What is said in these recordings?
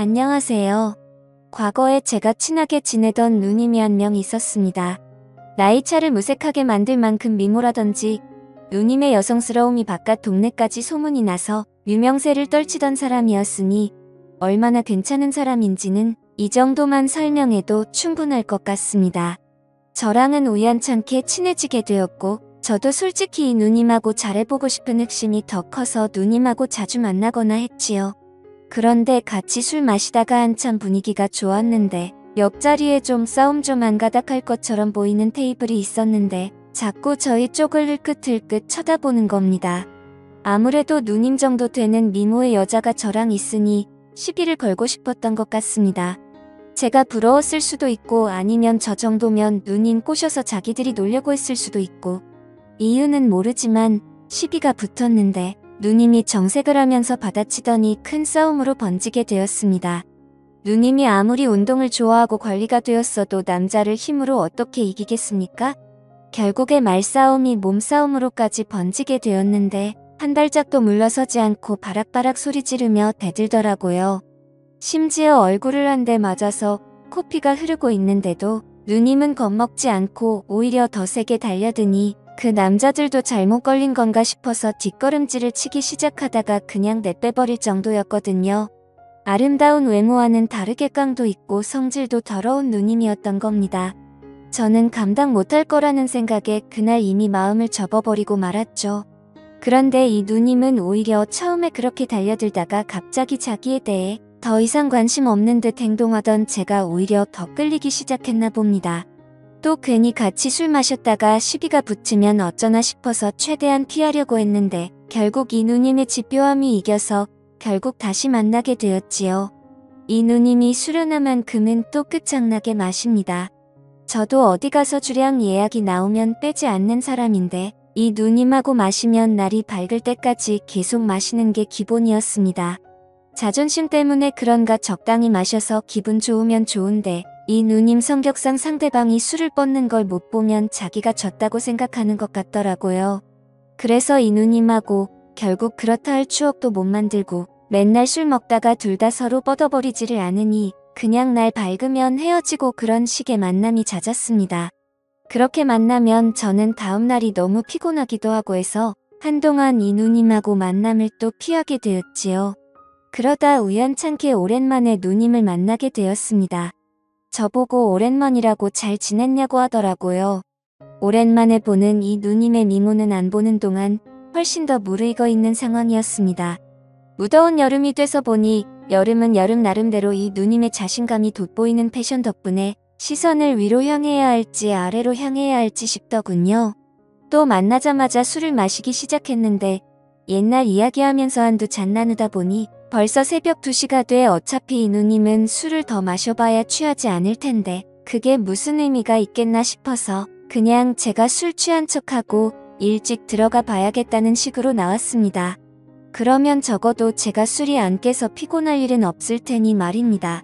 안녕하세요. 과거에 제가 친하게 지내던 누님이 한 명 있었습니다. 나이차를 무색하게 만들 만큼 미모라던지 누님의 여성스러움이 바깥 동네까지 소문이 나서 유명세를 떨치던 사람이었으니 얼마나 괜찮은 사람인지는 이 정도만 설명해도 충분할 것 같습니다. 저랑은 우연찮게 친해지게 되었고 저도 솔직히 이 누님하고 잘해보고 싶은 흑심이 더 커서 누님하고 자주 만나거나 했지요. 그런데 같이 술 마시다가 한참 분위기가 좋았는데 옆자리에 좀 싸움 좀 안 가닥할 것처럼 보이는 테이블이 있었는데 자꾸 저희 쪽을 흘끗흘끗 쳐다보는 겁니다. 아무래도 누님 정도 되는 미모의 여자가 저랑 있으니 시비를 걸고 싶었던 것 같습니다. 제가 부러웠을 수도 있고 아니면 저 정도면 누님 꼬셔서 자기들이 놀려고 했을 수도 있고 이유는 모르지만 시비가 붙었는데 누님이 정색을 하면서 받아치더니 큰 싸움으로 번지게 되었습니다. 누님이 아무리 운동을 좋아하고 관리가 되었어도 남자를 힘으로 어떻게 이기겠습니까? 결국에 말싸움이 몸싸움으로까지 번지게 되었는데 한 발짝도 물러서지 않고 바락바락 소리 지르며 대들더라고요. 심지어 얼굴을 한 대 맞아서 코피가 흐르고 있는데도 누님은 겁먹지 않고 오히려 더 세게 달려드니 그 남자들도 잘못 걸린 건가 싶어서 뒷걸음질을 치기 시작하다가 그냥 내빼버릴 정도였거든요. 아름다운 외모와는 다르게 깡도 있고 성질도 더러운 누님이었던 겁니다. 저는 감당 못할 거라는 생각에 그날 이미 마음을 접어버리고 말았죠. 그런데 이 누님은 오히려 처음에 그렇게 달려들다가 갑자기 자기에 대해 더 이상 관심 없는 듯 행동하던 제가 오히려 더 끌리기 시작했나 봅니다. 또 괜히 같이 술 마셨다가 시비가 붙으면 어쩌나 싶어서 최대한 피하려고 했는데 결국 이 누님의 집요함이 이겨서 결국 다시 만나게 되었지요. 이 누님이 수련화만큼은 또 끝장나게 마십니다. 저도 어디 가서 주량 예약이 나오면 빼지 않는 사람인데 이 누님하고 마시면 날이 밝을 때까지 계속 마시는 게 기본이었습니다. 자존심 때문에 그런가 적당히 마셔서 기분 좋으면 좋은데 이 누님 성격상 상대방이 술을 뻗는 걸 못 보면 자기가 졌다고 생각하는 것 같더라고요. 그래서 이 누님하고 결국 그렇다 할 추억도 못 만들고 맨날 술 먹다가 둘 다 서로 뻗어버리지를 않으니 그냥 날 밝으면 헤어지고 그런 식의 만남이 잦았습니다. 그렇게 만나면 저는 다음날이 너무 피곤하기도 하고 해서 한동안 이 누님하고 만남을 또 피하게 되었지요. 그러다 우연찮게 오랜만에 누님을 만나게 되었습니다. 저보고 오랜만이라고 잘 지냈냐고 하더라고요. 오랜만에 보는 이 누님의 미모는 안 보는 동안 훨씬 더 무르익어 있는 상황이었습니다. 무더운 여름이 돼서 보니 여름은 여름 나름대로 이 누님의 자신감이 돋보이는 패션 덕분에 시선을 위로 향해야 할지 아래로 향해야 할지 싶더군요. 또 만나자마자 술을 마시기 시작했는데 옛날 이야기하면서 한두 잔 나누다 보니 벌써 새벽 2시가 돼 어차피 이 누님은 술을 더 마셔봐야 취하지 않을 텐데 그게 무슨 의미가 있겠나 싶어서 그냥 제가 술 취한 척하고 일찍 들어가 봐야겠다는 식으로 나왔습니다. 그러면 적어도 제가 술이 안 깨서 피곤할 일은 없을 테니 말입니다.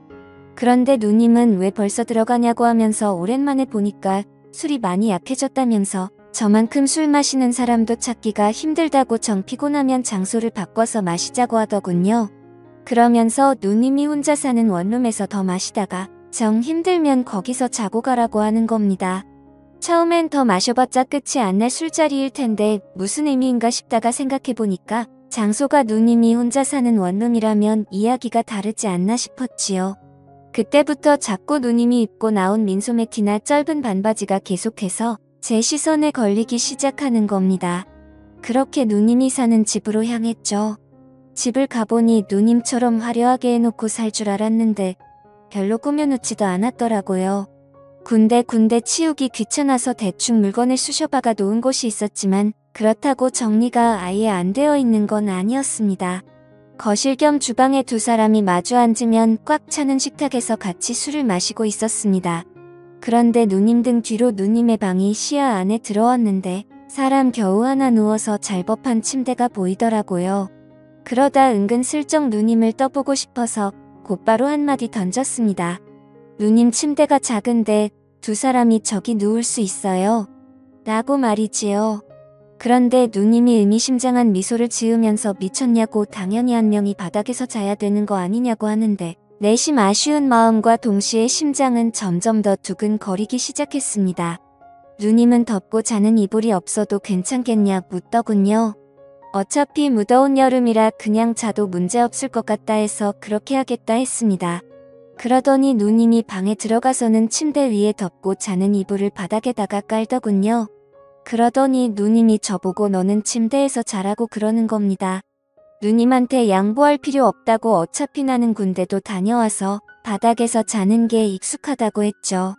그런데 누님은 왜 벌써 들어가냐고 하면서 오랜만에 보니까 술이 많이 약해졌다면서 저만큼 술 마시는 사람도 찾기가 힘들다고 정 피곤하면 장소를 바꿔서 마시자고 하더군요. 그러면서 누님이 혼자 사는 원룸에서 더 마시다가 정 힘들면 거기서 자고 가라고 하는 겁니다. 처음엔 더 마셔봤자 끝이 안 날 술자리일 텐데 무슨 의미인가 싶다가 생각해보니까 장소가 누님이 혼자 사는 원룸이라면 이야기가 다르지 않나 싶었지요. 그때부터 자꾸 누님이 입고 나온 민소매티나 짧은 반바지가 계속해서 제 시선에 걸리기 시작하는 겁니다. 그렇게 누님이 사는 집으로 향했죠. 집을 가보니 누님처럼 화려하게 해놓고 살 줄 알았는데 별로 꾸며놓지도 않았더라고요. 군데 치우기 귀찮아서 대충 물건을 쑤셔박아 놓은 곳이 있었지만 그렇다고 정리가 아예 안 되어 있는 건 아니었습니다. 거실 겸 주방에 두 사람이 마주 앉으면 꽉 차는 식탁에서 같이 술을 마시고 있었습니다. 그런데 누님 등 뒤로 누님의 방이 시야 안에 들어왔는데 사람 겨우 하나 누워서 잘 법한 침대가 보이더라고요. 그러다 은근슬쩍 누님을 떠보고 싶어서 곧바로 한마디 던졌습니다. 누님 침대가 작은데 두 사람이 저기 누울 수 있어요? 라고 말이지요. 그런데 누님이 의미심장한 미소를 지으면서 미쳤냐고 당연히 한 명이 바닥에서 자야 되는 거 아니냐고 하는데 내심 아쉬운 마음과 동시에 심장은 점점 더 두근거리기 시작했습니다. 누님은 덮고 자는 이불이 없어도 괜찮겠냐 묻더군요. 어차피 무더운 여름이라 그냥 자도 문제없을 것 같다 해서 그렇게 하겠다 했습니다. 그러더니 누님이 방에 들어가서는 침대 위에 덮고 자는 이불을 바닥에다가 깔더군요. 그러더니 누님이 저보고 너는 침대에서 자라고 그러는 겁니다. 누님한테 양보할 필요 없다고 어차피 나는 군대도 다녀와서 바닥에서 자는 게 익숙하다고 했죠.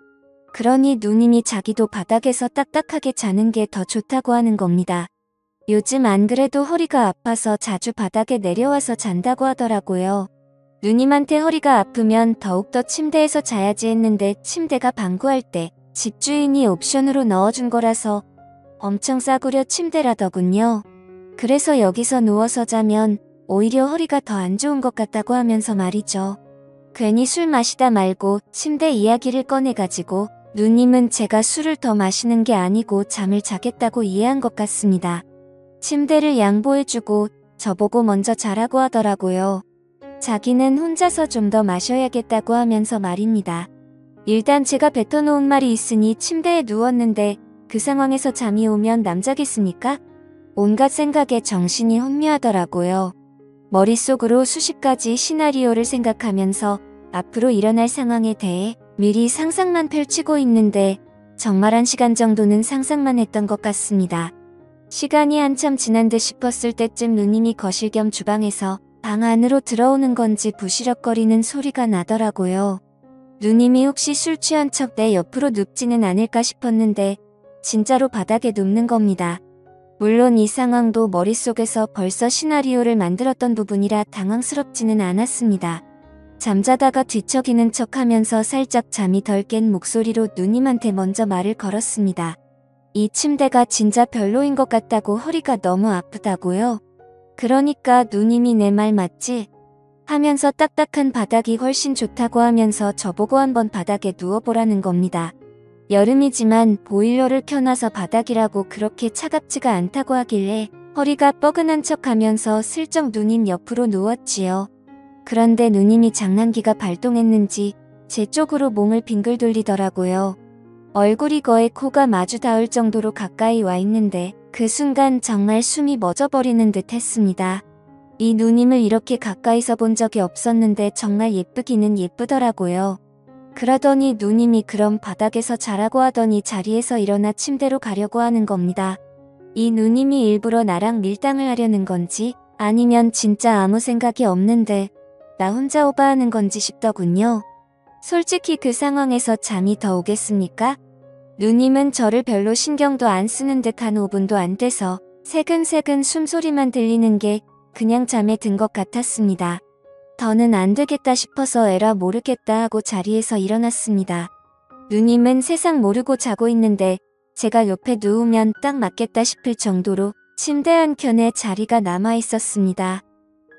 그러니 누님이 자기도 바닥에서 딱딱하게 자는 게 더 좋다고 하는 겁니다. 요즘 안 그래도 허리가 아파서 자주 바닥에 내려와서 잔다고 하더라고요. 누님한테 허리가 아프면 더욱더 침대에서 자야지 했는데 침대가 방구할 때 집주인이 옵션으로 넣어준 거라서 엄청 싸구려 침대라더군요. 그래서 여기서 누워서 자면 오히려 허리가 더 안 좋은 것 같다고 하면서 말이죠. 괜히 술 마시다 말고 침대 이야기를 꺼내가지고 누님은 제가 술을 더 마시는 게 아니고 잠을 자겠다고 이해한 것 같습니다. 침대를 양보해주고 저보고 먼저 자라고 하더라고요. 자기는 혼자서 좀 더 마셔야겠다고 하면서 말입니다. 일단 제가 뱉어놓은 말이 있으니 침대에 누웠는데 그 상황에서 잠이 오면 남자겠습니까? 온갖 생각에 정신이 혼미하더라고요. 머릿속으로 수십 가지 시나리오를 생각하면서 앞으로 일어날 상황에 대해 미리 상상만 펼치고 있는데 정말 1시간 정도는 상상만 했던 것 같습니다. 시간이 한참 지난 듯 싶었을 때쯤 누님이 거실 겸 주방에서 방 안으로 들어오는 건지 부시럭거리는 소리가 나더라고요. 누님이 혹시 술 취한 척 내 옆으로 눕지는 않을까 싶었는데 진짜로 바닥에 눕는 겁니다. 물론 이 상황도 머릿속에서 벌써 시나리오를 만들었던 부분이라 당황스럽지는 않았습니다. 잠자다가 뒤척이는 척하면서 살짝 잠이 덜 깬 목소리로 누님한테 먼저 말을 걸었습니다. 이 침대가 진짜 별로인 것 같다고 허리가 너무 아프다고요? 그러니까 누님이 내 말 맞지? 하면서 딱딱한 바닥이 훨씬 좋다고 하면서 저보고 한번 바닥에 누워보라는 겁니다. 여름이지만 보일러를 켜놔서 바닥이라고 그렇게 차갑지가 않다고 하길래 허리가 뻐근한 척하면서 슬쩍 누님 옆으로 누웠지요. 그런데 누님이 장난기가 발동했는지 제 쪽으로 몸을 빙글 돌리더라고요. 얼굴이 거의 코가 마주 닿을 정도로 가까이 와 있는데 그 순간 정말 숨이 멎어버리는 듯 했습니다. 이 누님을 이렇게 가까이서 본 적이 없었는데 정말 예쁘기는 예쁘더라고요. 그러더니 누님이 그럼 바닥에서 자라고 하더니 자리에서 일어나 침대로 가려고 하는 겁니다. 이 누님이 일부러 나랑 밀당을 하려는 건지 아니면 진짜 아무 생각이 없는데 나 혼자 오바하는 건지 싶더군요. 솔직히 그 상황에서 잠이 더 오겠습니까? 누님은 저를 별로 신경도 안 쓰는 듯 한 5분도 안 돼서 새근새근 숨소리만 들리는 게 그냥 잠에 든 것 같았습니다. 더는 안 되겠다 싶어서 에라 모르겠다 하고 자리에서 일어났습니다. 누님은 세상 모르고 자고 있는데 제가 옆에 누우면 딱 맞겠다 싶을 정도로 침대 한켠에 자리가 남아 있었습니다.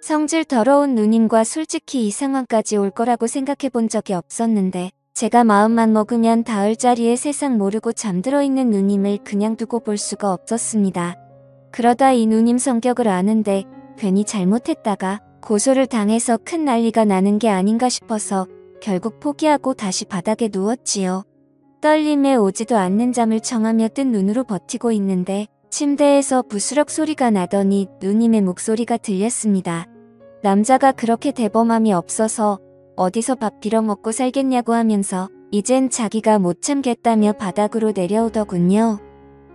성질 더러운 누님과 솔직히 이 상황까지 올 거라고 생각해 본 적이 없었는데 제가 마음만 먹으면 닿을 자리에 세상 모르고 잠들어 있는 누님을 그냥 두고 볼 수가 없었습니다. 그러다 이 누님 성격을 아는데 괜히 잘못했다가 고소를 당해서 큰 난리가 나는 게 아닌가 싶어서 결국 포기하고 다시 바닥에 누웠지요. 떨림에 오지도 않는 잠을 청하며 뜬 눈으로 버티고 있는데 침대에서 부스럭 소리가 나더니 누님의 목소리가 들렸습니다. 남자가 그렇게 대범함이 없어서 어디서 밥 빌어먹고 살겠냐고 하면서 이젠 자기가 못 참겠다며 바닥으로 내려오더군요.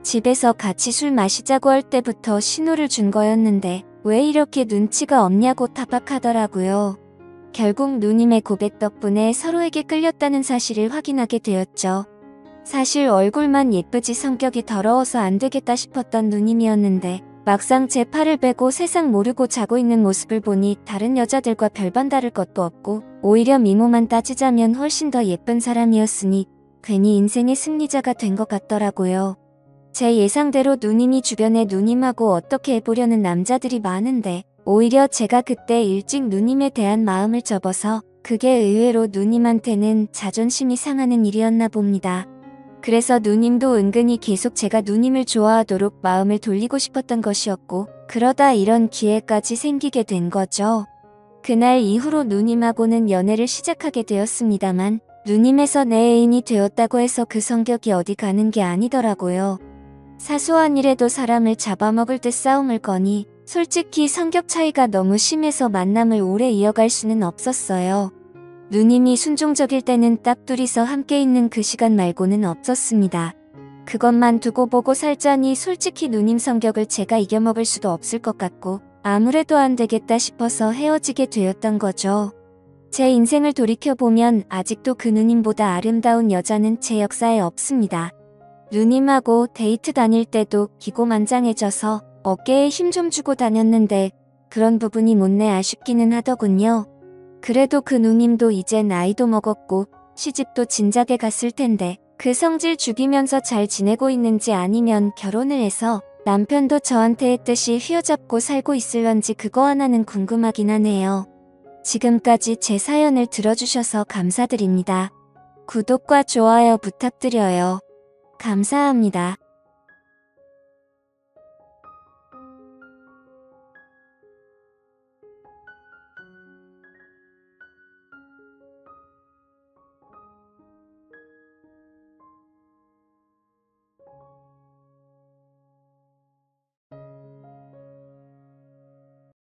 집에서 같이 술 마시자고 할 때부터 신호를 준 거였는데 왜 이렇게 눈치가 없냐고 타박하더라고요. 결국 누님의 고백 덕분에 서로에게 끌렸다는 사실을 확인하게 되었죠. 사실 얼굴만 예쁘지 성격이 더러워서 안 되겠다 싶었던 누님이었는데 막상 제 팔을 베고 세상 모르고 자고 있는 모습을 보니 다른 여자들과 별반 다를 것도 없고 오히려 미모만 따지자면 훨씬 더 예쁜 사람이었으니 괜히 인생의 승리자가 된 것 같더라고요. 제 예상대로 누님이 주변에 누님하고 어떻게 해보려는 남자들이 많은데 오히려 제가 그때 일찍 누님에 대한 마음을 접어서 그게 의외로 누님한테는 자존심이 상하는 일이었나 봅니다. 그래서 누님도 은근히 계속 제가 누님을 좋아하도록 마음을 돌리고 싶었던 것이었고 그러다 이런 기회까지 생기게 된 거죠. 그날 이후로 누님하고는 연애를 시작하게 되었습니다만 누님에서 내 애인이 되었다고 해서 그 성격이 어디 가는 게 아니더라고요. 사소한 일에도 사람을 잡아먹을 듯 싸움을 거니 솔직히 성격 차이가 너무 심해서 만남을 오래 이어갈 수는 없었어요. 누님이 순종적일 때는 딱 둘이서 함께 있는 그 시간 말고는 없었습니다. 그것만 두고 보고 살자니 솔직히 누님 성격을 제가 이겨먹을 수도 없을 것 같고 아무래도 안 되겠다 싶어서 헤어지게 되었던 거죠. 제 인생을 돌이켜보면 아직도 그 누님보다 아름다운 여자는 제 역사에 없습니다. 누님하고 데이트 다닐 때도 기고만장해져서 어깨에 힘 좀 주고 다녔는데 그런 부분이 못내 아쉽기는 하더군요. 그래도 그 누님도 이제 나이도 먹었고 시집도 진작에 갔을 텐데 그 성질 죽이면서 잘 지내고 있는지 아니면 결혼을 해서 남편도 저한테 했듯이 휘어잡고 살고 있을런지 그거 하나는 궁금하긴 하네요. 지금까지 제 사연을 들어주셔서 감사드립니다. 구독과 좋아요 부탁드려요. 감사합니다.